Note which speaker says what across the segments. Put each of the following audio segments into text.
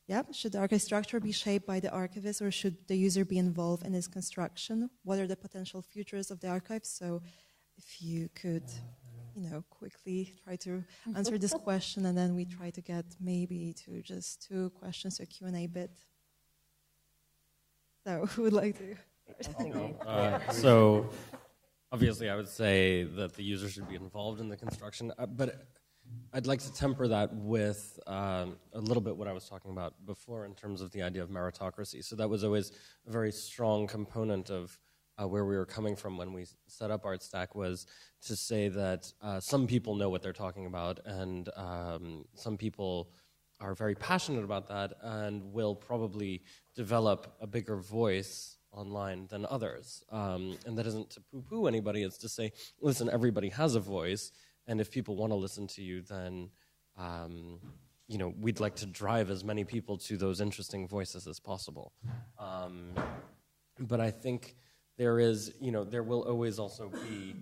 Speaker 1: Yeah, should the archive structure be shaped by the archivist, or should the user be involved in its construction? What are the potential futures of the archive? So if you could, quickly try to answer this question, and then we try to get maybe to just 2 questions, a Q&A bit. So who would like to?
Speaker 2: So obviously I would say that the user should be involved in the construction, but I'd like to temper that with a little bit what I was talking about before in terms of the idea of meritocracy. So that was always a very strong component of where we were coming from when we set up ArtStack, was to say that some people know what they're talking about, and some people are very passionate about that and will probably develop a bigger voice online than others. And that isn't to poo-poo anybody, it's to say, listen, everybody has a voice, and if people want to listen to you, then we'd like to drive as many people to those interesting voices as possible. But I think there will always also be,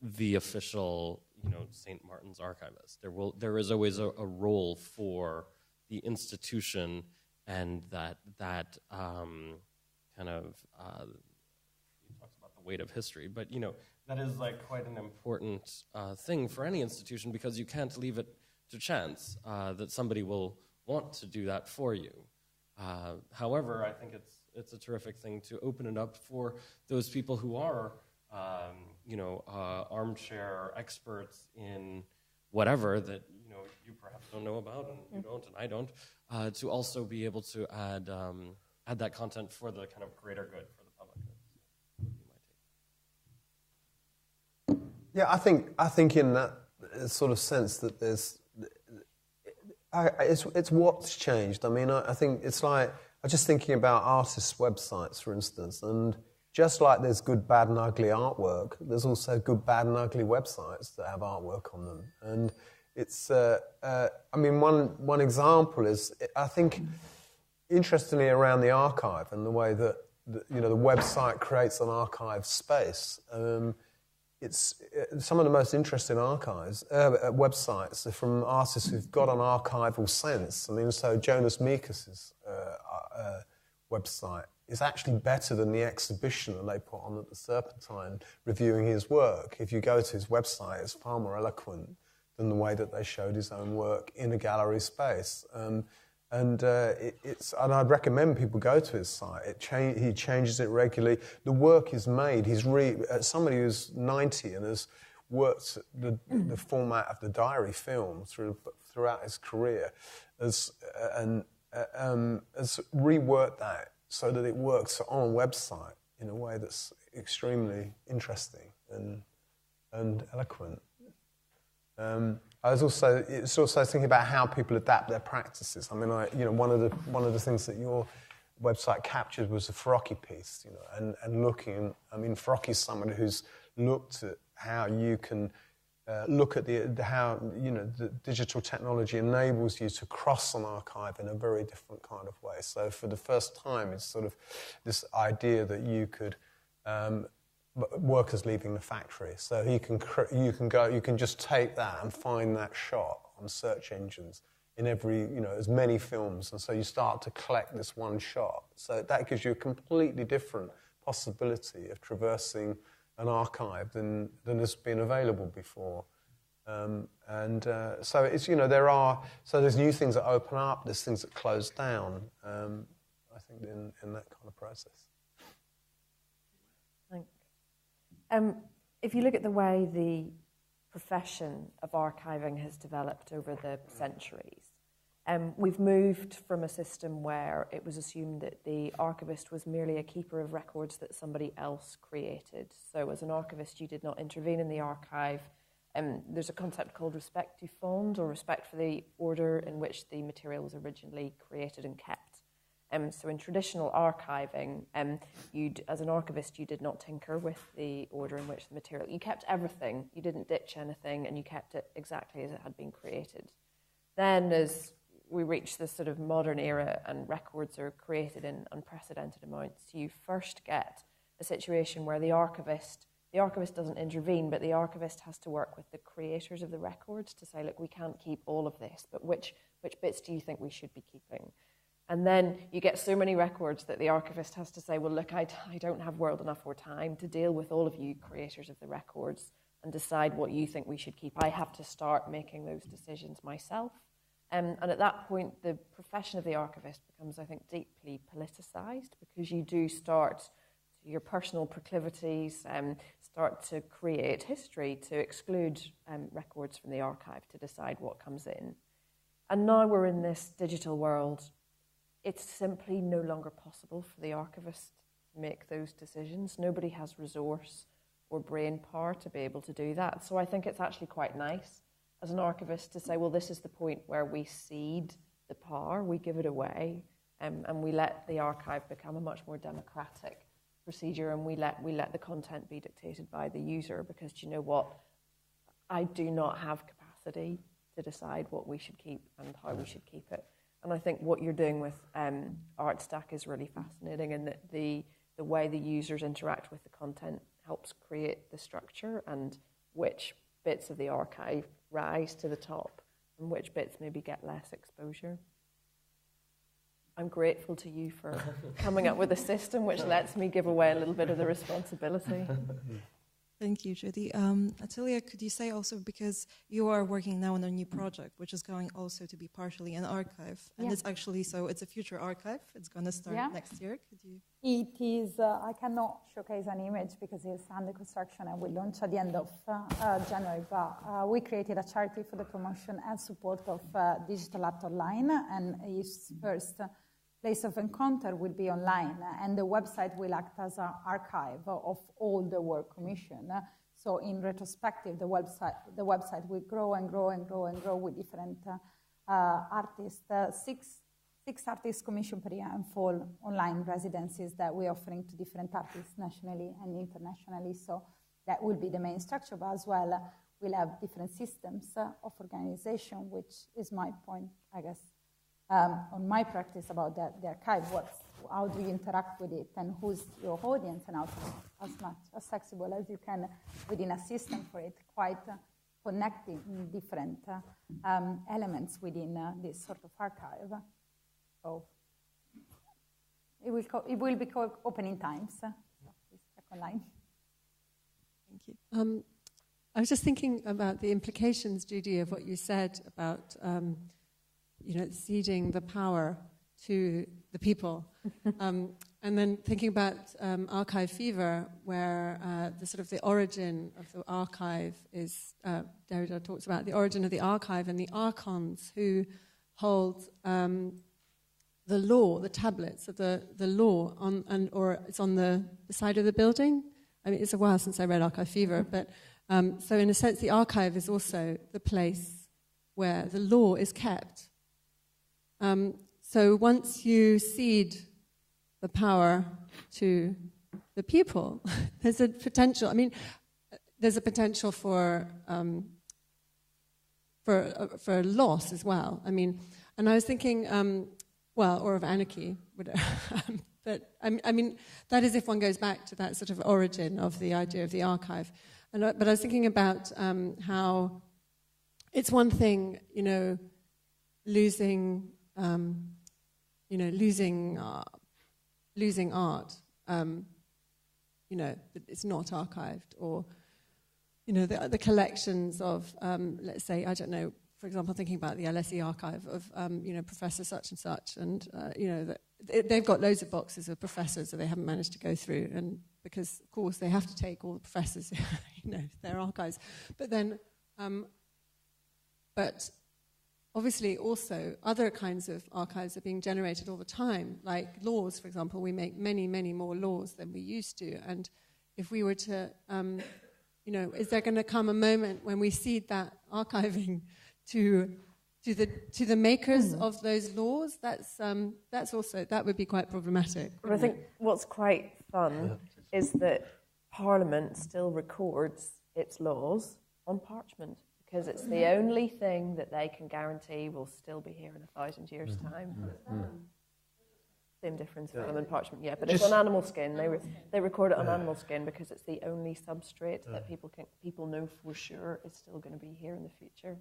Speaker 2: the official, St. Martin's archivist. There is always a role for the institution, and that kind of he talks about the weight of history, but that is like quite an important thing for any institution, because you can't leave it to chance that somebody will want to do that for you. However, I think it's a terrific thing to open it up for those people who are armchair experts in whatever that you perhaps don't know about, and you don't, and I don't, to also be able to add that content for the kind of greater good for the public.
Speaker 3: Yeah, I think in that sort of sense that it's what's changed. I mean, I think it's like, I'm just thinking about artists' websites, for instance, and just like there's good, bad, and ugly artwork, there's also good, bad, and ugly websites that have artwork on them. And it's, one example is, I think, interestingly, around the archive and the way that the website creates an archive space. It's some of the most interesting websites are from artists who've got an archival sense. I mean, so Jonas Meekes's website is actually better than the exhibition that they put on at the Serpentine reviewing his work. If you go to his website, it's far more eloquent than the way that they showed his own work in a gallery space. And I'd recommend people go to his site. He changes it regularly. The work is made. He's somebody who's 90 and has worked the format of the diary film throughout his career, has reworked that so that it works on a website in a way that's extremely interesting and eloquent. It's also thinking about how people adapt their practices. I mean, one of the things that your website captured was the Farocki piece, and looking. I mean, Farocki's somebody who's looked at how you can look at how the digital technology enables you to cross an archive in a very different kind of way. So for the first time, it's sort of this idea that you could. Workers leaving the factory, so you can just take that and find that shot on search engines in every as many films, and so you start to collect this one shot. So that gives you a completely different possibility of traversing an archive than has been available before. So it's there's new things that open up, there's things that close down. I think in that kind of process.
Speaker 4: If you look at the way the profession of archiving has developed over the centuries, we've moved from a system where it was assumed that the archivist was merely a keeper of records that somebody else created. So as an archivist, you did not intervene in the archive. There's a concept called respect du fond, or respect for the order in which the material was originally created and kept. So in traditional archiving, as an archivist, you did not tinker with the order in which the material... You kept everything, you didn't ditch anything, and you kept it exactly as it had been created. Then as we reach this sort of modern era and records are created in unprecedented amounts, you first get a situation where the archivist doesn't intervene, but the archivist has to work with the creators of the records to say, look, we can't keep all of this, but which Which bits do you think we should be keeping? And then you get so many records that the archivist has to say, well, look, I don't have world enough or time to deal with all of you creators of the records and decide what you think we should keep. I have to start making those decisions myself. And at that point, the profession of the archivist becomes, I think, deeply politicized, because you do start your personal proclivities, start to create history, to exclude records from the archive, to decide what comes in. And now we're in this digital world. It's simply no longer possible for the archivist to make those decisions. Nobody has resource or brain power to be able to do that. So I think it's actually quite nice as an archivist to say, well, this is the point where we cede the power, we give it away, and we let the archive become a much more democratic procedure, and we let the content be dictated by the user, because do you know what? I do not have capacity to decide what we should keep and how we should keep it. And I think what you're doing with ArtStack is really fascinating, in that the way the users interact with the content helps create the structure and which bits of the archive rise to the top and which bits maybe get less exposure. I'm grateful to you for coming up with a system which lets me give away a little bit of the responsibility.
Speaker 1: Thank you, Judy. Attilia, could you say also, because you are working now on a new project, which is going also to be partially an archive, and it's actually, so it's a future archive, it's going to start next year. Could you?
Speaker 5: It is, I cannot showcase an image because it's under construction and will launch at the end of January, but we created a charity for the promotion and support of digital art online, and its first place of encounter will be online, and the website will act as an archive of all the work commissioned. So in retrospective, the website will grow and grow and grow and grow with different artists. Six artists commissioned per year and 4 online residencies that we're offering to different artists nationally and internationally. So that will be the main structure, but as well, we'll have different systems of organization, which is my point, I guess, on my practice about the archive. How do you interact with it, and who's your audience, and how to as much as flexible as you can within a system for it, quite connecting different elements within this sort of archive. So it will be called opening times. So please check online.
Speaker 1: Thank you.
Speaker 6: I was just thinking about the implications, Judy, of what you said about ceding the power to the people. And then thinking about archive fever, where the sort of the origin of the archive is, Derrida talks about the origin of the archive and the archons who hold the law, the tablets of the law, or it's on the side of the building. I mean, it's a while since I read Archive Fever, but so in a sense the archive is also the place where the law is kept. So once you cede the power to the people, there's a potential. I mean, there's a potential for loss as well. I mean, and I was thinking, or of anarchy, whatever. But I mean, that is if one goes back to that sort of origin of the idea of the archive. But I was thinking about how it's one thing, losing art, it's not archived, or, the collections of, let's say, I don't know, for example, thinking about the LSE archive of, Professor such and such, and, they've got loads of boxes of professors that they haven't managed to go through, and because, of course, they have to take all the professors, their archives. But then, but obviously also other kinds of archives are being generated all the time, like laws, for example. We make many, many more laws than we used to, and if we were to, is there going to come a moment when we cede that archiving to the makers of those laws? That's also, that would be quite problematic.
Speaker 4: But I think what's quite fun is that Parliament still records its laws on parchment, because it's the only thing that they can guarantee will still be here in 1,000 years' time. Same difference, vellum and parchment, but it's on animal skin. They record it on animal skin because it's the only substrate that people know for sure is still going to be here in the future.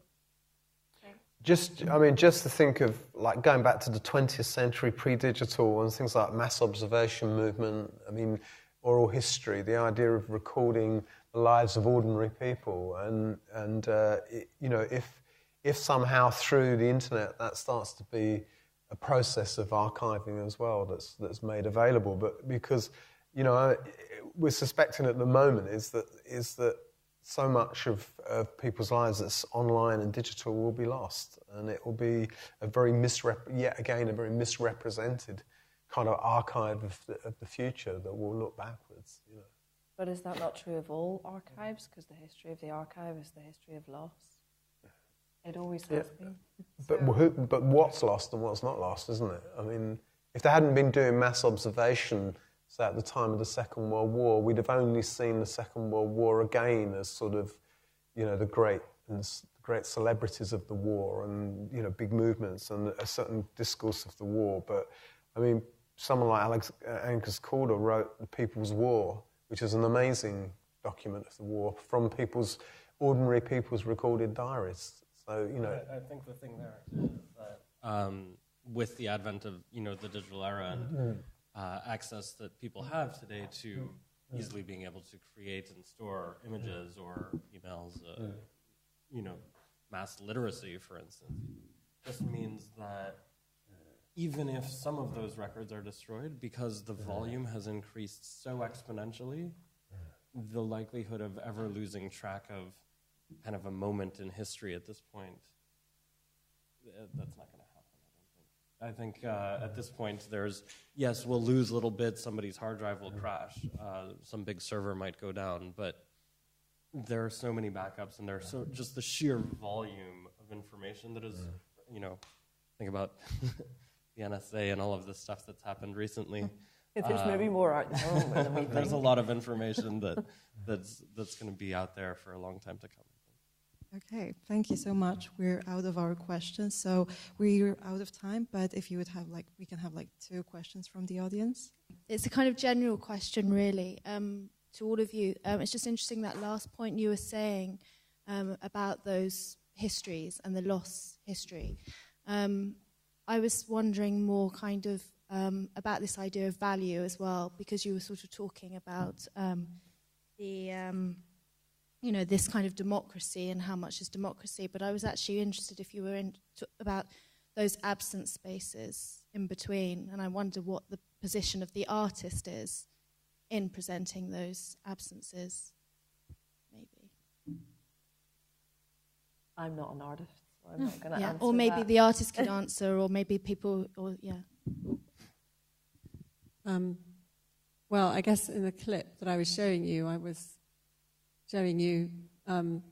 Speaker 3: just to think of like going back to the 20th century, pre-digital, and things like mass observation movement. I mean, oral history, the idea of recording the lives of ordinary people, and if somehow through the internet that starts to be a process of archiving as well, that's made available, but because we're suspecting at the moment is that so much of people's lives that's online and digital will be lost, and it will be a very misrepresented kind of archive of the future that will look backwards.
Speaker 4: But is that not true of all archives? Because the history of the archive is the history of loss. It always has been.
Speaker 3: But what's lost and what's not lost, isn't it? I mean, if they hadn't been doing mass observation, say at the time of the Second World War, we'd have only seen the Second World War again as sort of, the great celebrities of the war and big movements and a certain discourse of the war. But I mean, someone like Angus Calder wrote The People's War, which is an amazing document of the war from ordinary people's recorded diaries. So
Speaker 2: I think the thing there is that with the advent of the digital era and access that people have today to easily being able to create and store images or emails, mass literacy, for instance, just means that even if some of those records are destroyed, because the volume has increased so exponentially, the likelihood of ever losing track of kind of a moment in history at this point, that's not going to happen, I think. At this point, we'll lose little bits, somebody's hard drive will crash, some big server might go down, but there are so many backups, and there's just the sheer volume of information that is, think about the NSA and all of the stuff that's happened recently.
Speaker 4: There's maybe more out there than we think.
Speaker 2: There's a lot of information that's going to be out there for a long time to come.
Speaker 1: Okay, thank you so much. We're out of our questions, so we're out of time, but if you would have we can have 2 questions from the audience.
Speaker 7: It's a kind of general question, really, to all of you. It's just interesting that last point you were saying about those histories and the loss history. I was wondering more kind of about this idea of value as well, because you were sort of talking about this kind of democracy and how much is democracy. But I was actually interested if you were about those absent spaces in between, and I wonder what the position of the artist is in presenting those absences, maybe.
Speaker 4: I'm not an artist, so I'm not going to answer
Speaker 7: or maybe
Speaker 4: that.
Speaker 7: the artist could answer, or maybe people,
Speaker 6: Well, I guess in the clip that I was showing you, I was showing you that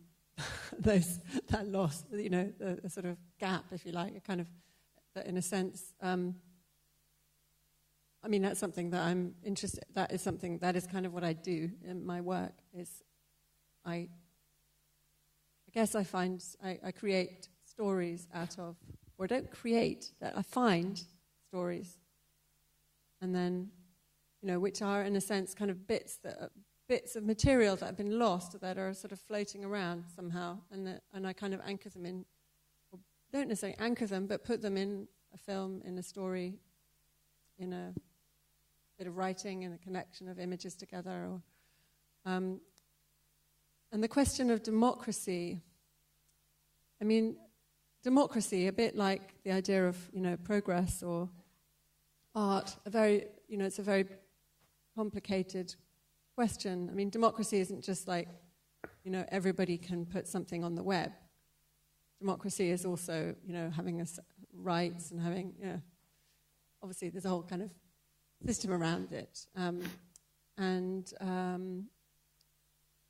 Speaker 6: loss, the sort of gap, if you like, a kind of, in a sense. I mean, that's something that I'm interested. That is kind of what I do in my work. I guess I create stories out of, or don't create, that I find stories, and then, which are in a sense kind of bits of material that have been lost that are sort of floating around somehow, and I kind of anchor them in, or don't necessarily anchor them, but put them in a film, in a story, in a bit of writing, in a connection of images together. And the question of democracy, I mean, democracy, a bit like the idea of, progress or art, it's a very complicated question. I mean, democracy isn't just like, everybody can put something on the web. Democracy is also, having rights and having, obviously there's a whole kind of system around it. And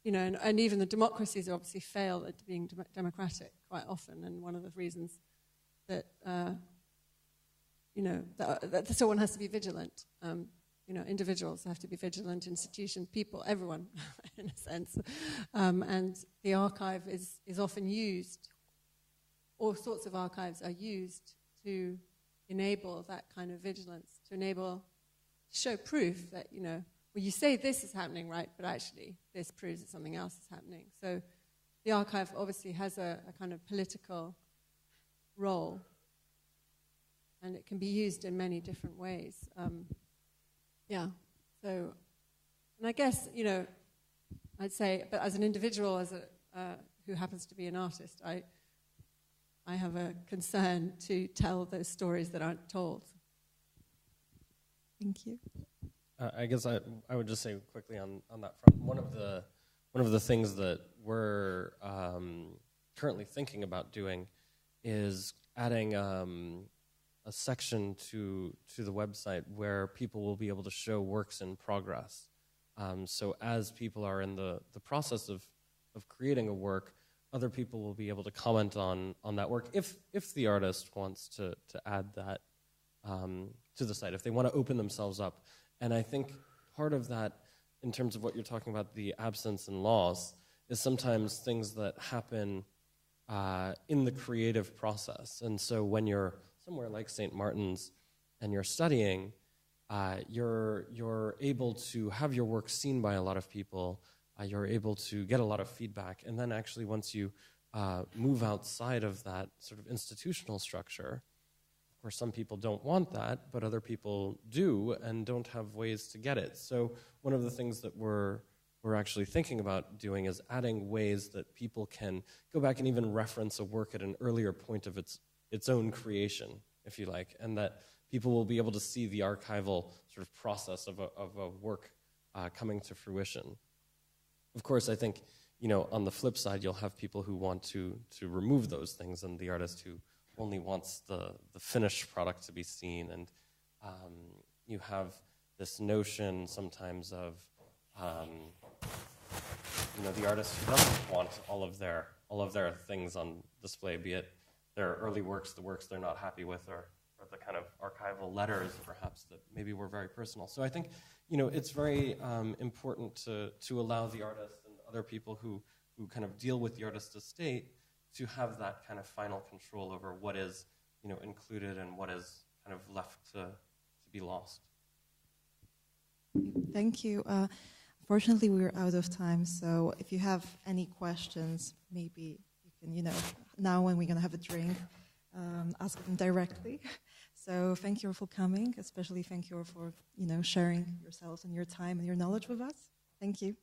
Speaker 6: even the democracies obviously fail at being democratic quite often. And one of the reasons that, that someone has to be vigilant. Individuals have to be vigilant, institutions, people, everyone, in a sense. And the archive is often used, all sorts of archives are used to enable that kind of vigilance, to show proof that, well, you say this is happening, right, but actually this proves that something else is happening. So the archive obviously has a kind of political role. And it can be used in many different ways. Yeah. So, and I guess, you know, I'd say, but as an individual, as who happens to be an artist, I have a concern to tell those stories that aren't told.
Speaker 1: Thank you.
Speaker 2: I guess I would just say quickly on that front, one of the things that we're currently thinking about doing is adding a section to the website where people will be able to show works in progress. So as people are in the process of creating a work, other people will be able to comment on that work if the artist wants to add that to the site, if they want to open themselves up. And I think part of that, in terms of what you're talking about, the absence in laws, is sometimes things that happen in the creative process. And so when you're somewhere like St. Martin's and you're studying, you're able to have your work seen by a lot of people. You're able to get a lot of feedback. And then actually once you move outside of that sort of institutional structure, of course some people don't want that, but other people do and don't have ways to get it. So one of the things that we're actually thinking about doing is adding ways that people can go back and even reference a work at an earlier point of its own creation, if you like, and that people will be able to see the archival sort of process of a work coming to fruition. Of course, I think, you know, on the flip side, you'll have people who want to remove those things, and the artist who only wants the finished product to be seen. And you have this notion sometimes of, you know, the artist who doesn't want all of their things on display, be it their early works, the works they're not happy with, or the kind of archival letters, perhaps, that maybe were very personal. So I think, you know, it's very important to allow the artist and other people who kind of deal with the artist's estate to have that kind of final control over what is, you know, included and what is kind of left to be lost.
Speaker 1: Thank you. Unfortunately, we're out of time, so if you have any questions, maybe you can, you know, now when we're going to have a drink, ask them directly. So thank you all for coming, especially thank you all for, you know, sharing yourselves and your time and your knowledge with us. Thank you.